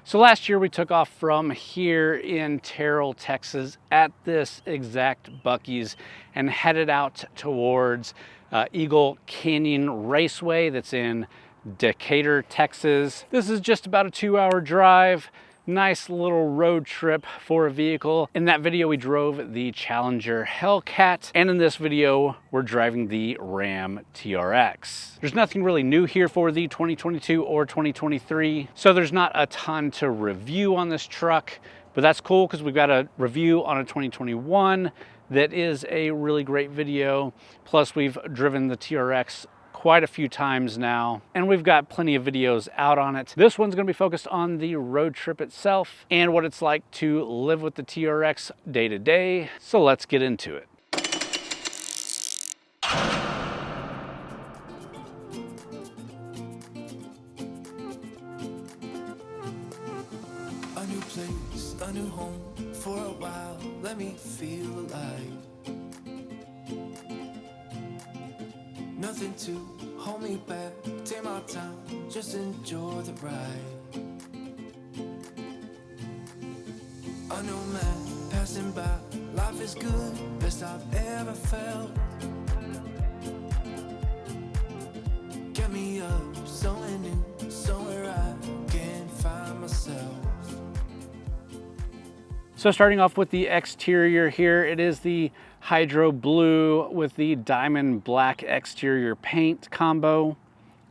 So last year we took off from here in Terrell, Texas at this exact Buc-ee's and headed out towards Eagle Canyon Raceway that's in Decatur, Texas. This is just about a 2-hour drive. Nice little road trip for a vehicle. In that video, we drove the Challenger Hellcat, and in this video, we're driving the Ram TRX. There's nothing really new here for the 2022 or 2023, so there's not a ton to review on this truck, but that's cool because we've got a review on a 2021 that is a really great video. Plus, we've driven the TRX quite a few times now, and we've got plenty of videos out on it. This one's gonna be focused on the road trip itself and what it's like to live with the TRX day to day. So let's get into it. A new place, a new home, for a while, let me feel alive. Nothing to hold me back, take my time, just enjoy the ride. A new man passing by, life is good, best I've ever felt. Get me up, somewhere new, somewhere I can find myself. So starting off with the exterior here, it is the Hydro Blue with the Diamond Black exterior paint combo.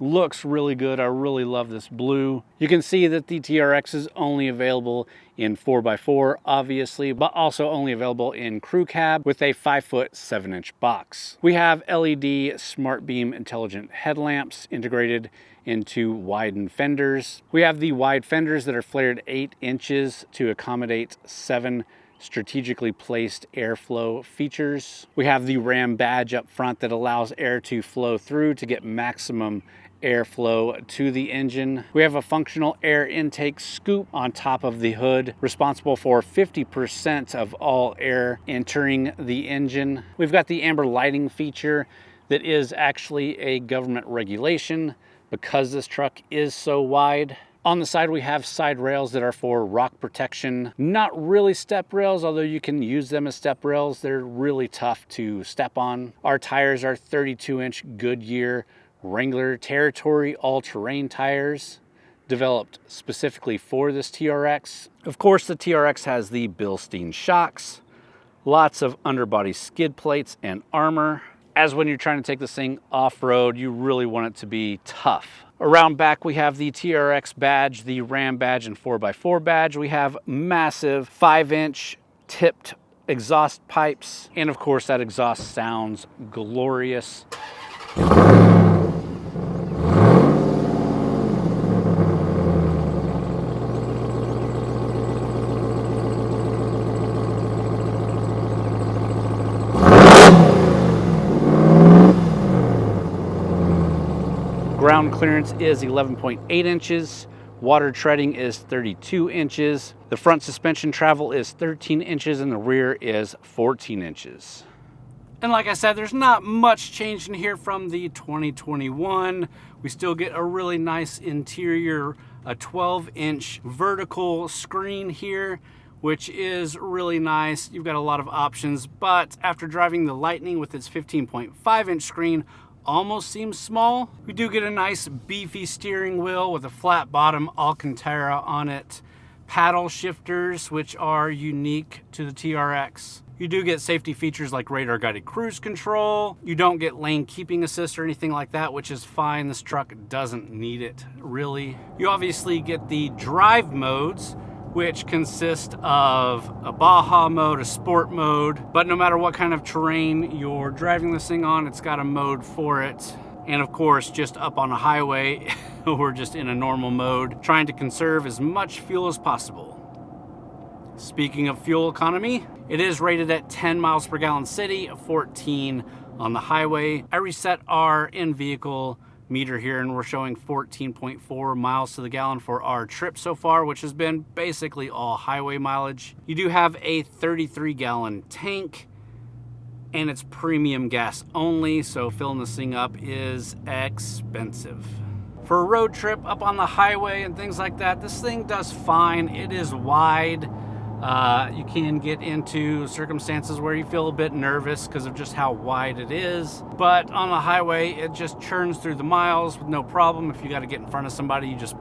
Looks really good. I really love this blue. You can see that the TRX is only available in 4x4, obviously, but also only available in crew cab with a 5-foot 7-inch box. We have LED Smart Beam intelligent headlamps integrated into widened fenders. We have the wide fenders that are flared 8 inches to accommodate 7 strategically placed airflow features. We have the Ram badge up front that allows air to flow through to get maximum airflow to the engine. We have a functional air intake scoop on top of the hood, responsible for 50% of all air entering the engine. We've got the amber lighting feature that is actually a government regulation because this truck is so wide. On the side, we have side rails that are for rock protection. Not really step rails, although you can use them as step rails. They're really tough to step on. Our tires are 32-inch Goodyear Wrangler Territory all-terrain tires, developed specifically for this TRX. Of course, the TRX has the Bilstein Shocks, lots of underbody skid plates and armor. As when you're trying to take this thing off-road, you really want it to be tough. Around back, we have the TRX badge, the Ram badge, and 4x4 badge. We have massive 5-inch tipped exhaust pipes. And of course, that exhaust sounds glorious. Ground clearance is 11.8 inches. Water treading is 32 inches. The front suspension travel is 13 inches and the rear is 14 inches. And like I said, there's not much change in here from the 2021. We still get a really nice interior, a 12-inch vertical screen here, which is really nice. You've got a lot of options, but after driving the Lightning with its 15.5-inch screen, almost seems small. We do get a nice beefy steering wheel with a flat bottom Alcantara on it. Paddle shifters, which are unique to the TRX. You do get safety features like radar guided cruise control. You don't get lane keeping assist or anything like that, which is fine. This truck doesn't need it, really. You obviously get the drive modes, which consist of a Baja mode, a sport mode, but no matter what kind of terrain you're driving this thing on, it's got a mode for it. And of course, just up on a highway, we're just in a normal mode, trying to conserve as much fuel as possible. Speaking of fuel economy, it is rated at 10 miles per gallon city, 14 on the highway. I reset our in-vehicle meter here and we're showing 14.4 miles to the gallon for our trip so far, which has been basically all highway mileage. You do have a 33-gallon tank and it's premium gas only, so filling this thing up is expensive. For a road trip up on the highway and things like that, this thing does fine. It is wide. You can get into circumstances where you feel a bit nervous because of just how wide it is. But on the highway, it just churns through the miles with no problem. If you got to get in front of somebody, you just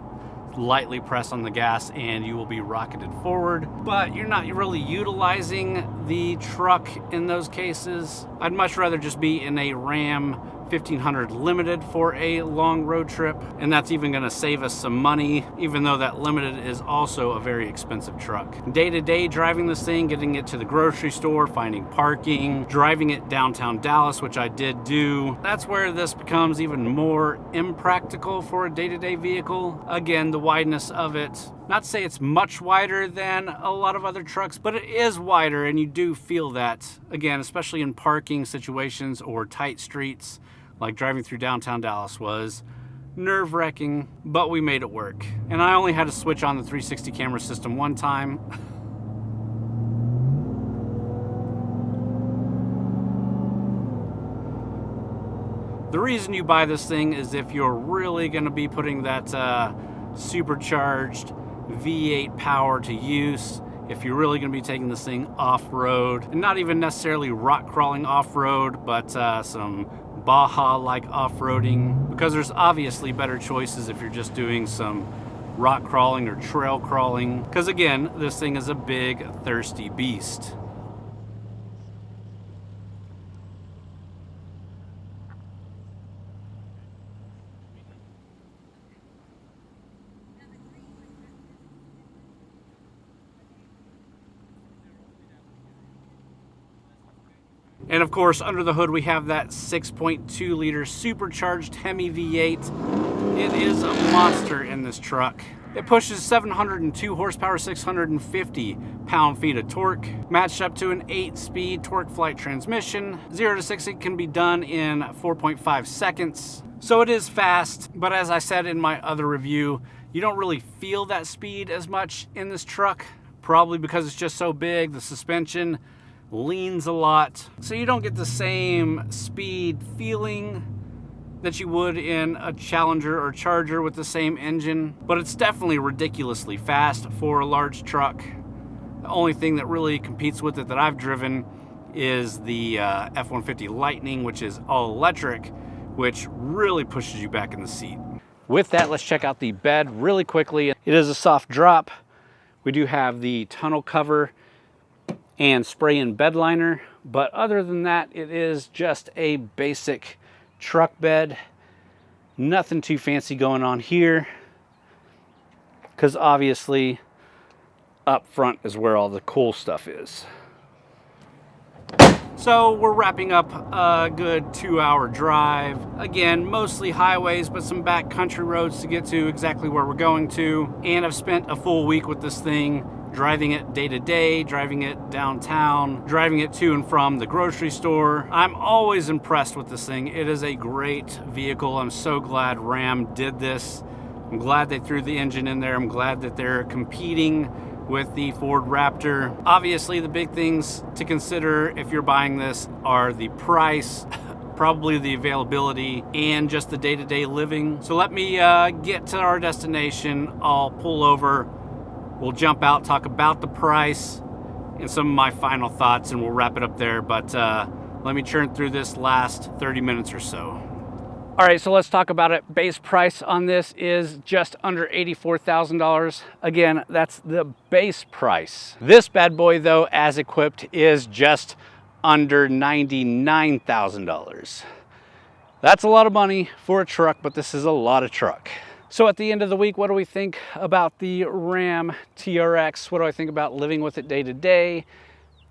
lightly press on the gas and you will be rocketed forward. But you're not really utilizing the truck in those cases. I'd much rather just be in a Ram 1500 Limited for a long road trip, and that's even going to save us some money, even though that Limited is also a very expensive truck. Day to day driving this thing, getting it to the grocery store, finding parking, driving it downtown Dallas, which I did do, that's where this becomes even more impractical for a day-to-day vehicle. Again, the wideness of it, not to say it's much wider than a lot of other trucks, but it is wider, and you do feel that, again, especially in parking situations or tight streets, like driving through downtown Dallas was nerve-wracking, but we made it work. And I only had to switch on the 360 camera system one time. The reason you buy this thing is if you're really going to be putting that supercharged V8 power to use, if you're really going to be taking this thing off-road, and not even necessarily rock crawling off-road, but some Baja-like off-roading, because there's obviously better choices if you're just doing some rock crawling or trail crawling, because again, this thing is a big, thirsty beast. And of course, under the hood, we have that 6.2 liter supercharged HEMI V8. It is a monster in this truck. It pushes 702 horsepower, 650 pound-feet of torque, matched up to an 8-speed torque flight transmission. 0 to 60 can be done in 4.5 seconds. So it is fast, but as I said in my other review, you don't really feel that speed as much in this truck, probably because it's just so big. The suspension leans a lot, so you don't get the same speed feeling that you would in a Challenger or Charger with the same engine, but it's definitely ridiculously fast for a large truck. The only thing that really competes with it that I've driven is the F-150 Lightning, which is all electric, which really pushes you back in the seat. With that, let's check out the bed really quickly. It is a soft drop. We do have the tonneau cover and spray-in bed liner, but other than that, it is just a basic truck bed. Nothing too fancy going on here, because obviously up front is where all the cool stuff is. So we're wrapping up a good 2-hour drive. Again, mostly highways, but some back country roads to get to exactly where we're going to. And I've spent a full week with this thing, driving it day to day, driving it downtown, driving it to and from the grocery store. I'm always impressed with this thing. It is a great vehicle. I'm so glad Ram did this. I'm glad they threw the engine in there. I'm glad that they're competing with the Ford Raptor. Obviously, the big things to consider if you're buying this are the price, probably the availability, and just the day-to-day living. So let me get to our destination. I'll pull over. We'll jump out, talk about the price and some of my final thoughts, and we'll wrap it up there. But let me churn through this last 30 minutes or so. All right, so let's talk about it. Base price on this is just under $84,000. Again, that's the base price. This bad boy, though, as equipped, is just under $99,000. That's a lot of money for a truck, but this is a lot of truck. So at the end of the week, what do we think about the Ram TRX? What do I think about living with it day to day?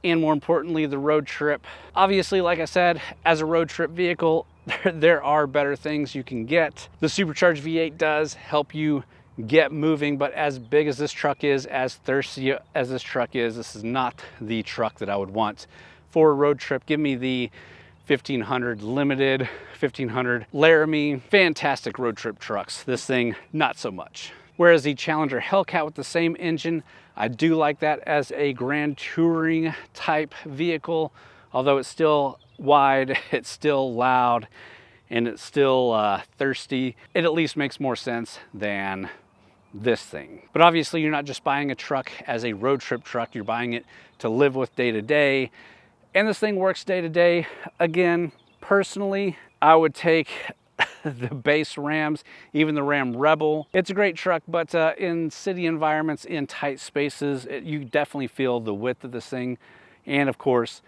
And more importantly, the road trip. Obviously, like I said, as a road trip vehicle, there are better things you can get. The supercharged V8 does help you get moving, but as big as this truck is, as thirsty as this truck is, this is not the truck that I would want for a road trip. Give me the 1500 Limited, 1500 Laramie, fantastic road trip trucks. This thing, not so much. Whereas the Challenger Hellcat with the same engine, I do like that as a grand touring type vehicle, although it's still wide, it's still loud, and it's still thirsty, it at least makes more sense than this thing. But obviously you're not just buying a truck as a road trip truck, you're buying it to live with day to day. And this thing works day to day. Again, personally, I would take the base Rams, even the Ram Rebel. It's a great truck, but in city environments, in tight spaces, you definitely feel the width of this thing. And of course,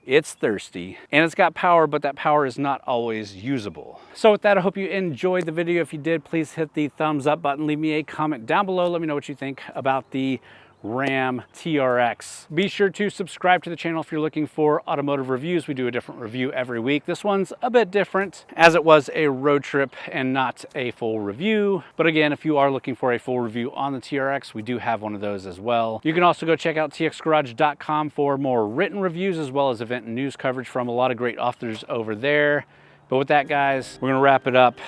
it's thirsty and it's got power, but that power is not always usable. So with that, I hope you enjoyed the video. If you did, please hit the thumbs up button. Leave me a comment down below. Let me know what you think about the RAM TRX. Be sure to subscribe to the channel if you're looking for automotive reviews. We do a different review every week. This one's a bit different as it was a road trip and not a full review. But again, if you are looking for a full review on the TRX, we do have one of those as well. You can also go check out txgarage.com for more written reviews as well as event and news coverage from a lot of great authors over there. But with that, guys, we're gonna wrap it up.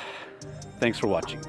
Thanks for watching.